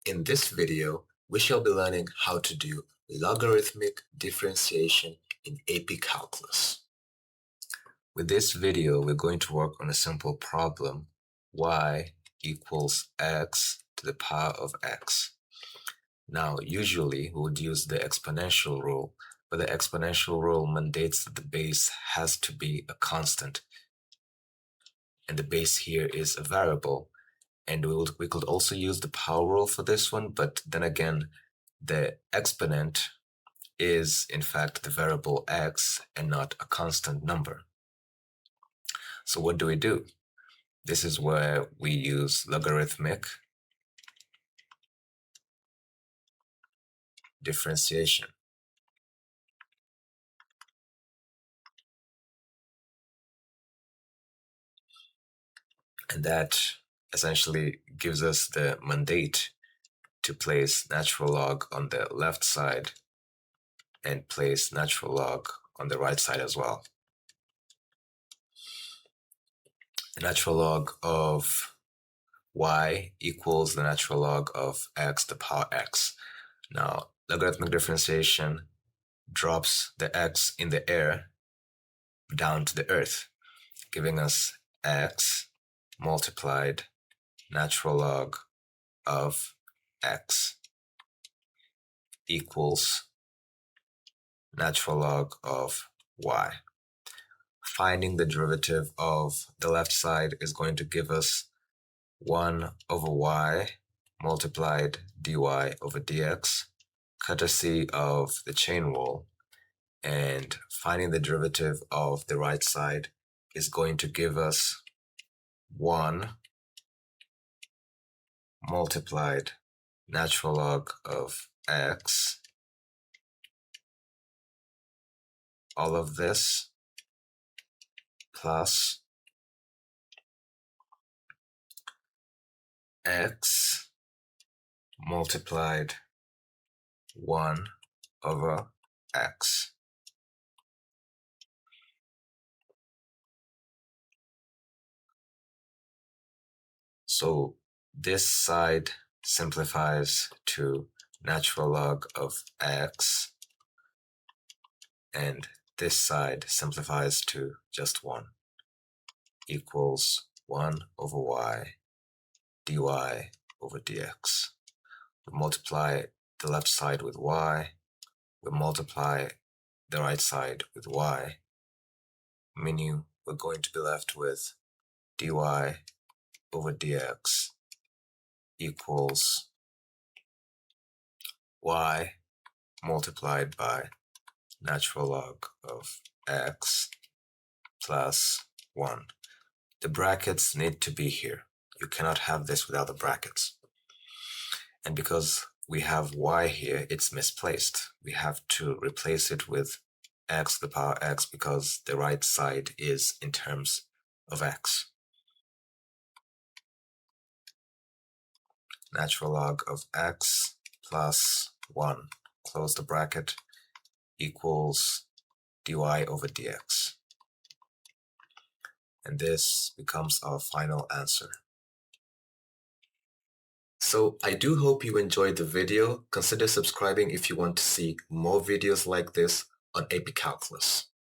In this video, we shall be learning how to do logarithmic differentiation in AP Calculus. With this video, we're going to work on a simple problem, y equals x to the power of x. Now, usually we would use the exponential rule, but the exponential rule mandates that the base has to be a constant, and the base here is a variable. And we could also use the power rule for this one, but then again, the exponent is in fact the variable x and not a constant number. So what do? This is where we use logarithmic differentiation. And that essentially gives us the mandate to place natural log on the left side and place natural log on the right side as well. The natural log of y equals the natural log of x to the power x. Now, logarithmic differentiation drops the x in the air down to the earth, giving us x multiplied natural log of x equals natural log of y. Finding the derivative of the left side is going to give us 1 over y multiplied dy over dx, courtesy of the chain rule. And finding the derivative of the right side is going to give us 1 multiplied natural log of x, all of this, plus x multiplied 1 over x. So this side simplifies to natural log of x, and this side simplifies to just 1, equals 1 over y dy over dx. We multiply the left side with y, we multiply the right side with y, meaning we're going to be left with dy over dx equals y multiplied by natural log of x plus 1. The brackets need to be here. You cannot have this without the brackets. And because we have y here, it's misplaced. We have to replace it with x to the power x because the right side is in terms of x. Natural log of x plus 1, close the bracket, equals dy over dx. And this becomes our final answer. So I do hope you enjoyed the video. Consider subscribing if you want to see more videos like this on AP Calculus.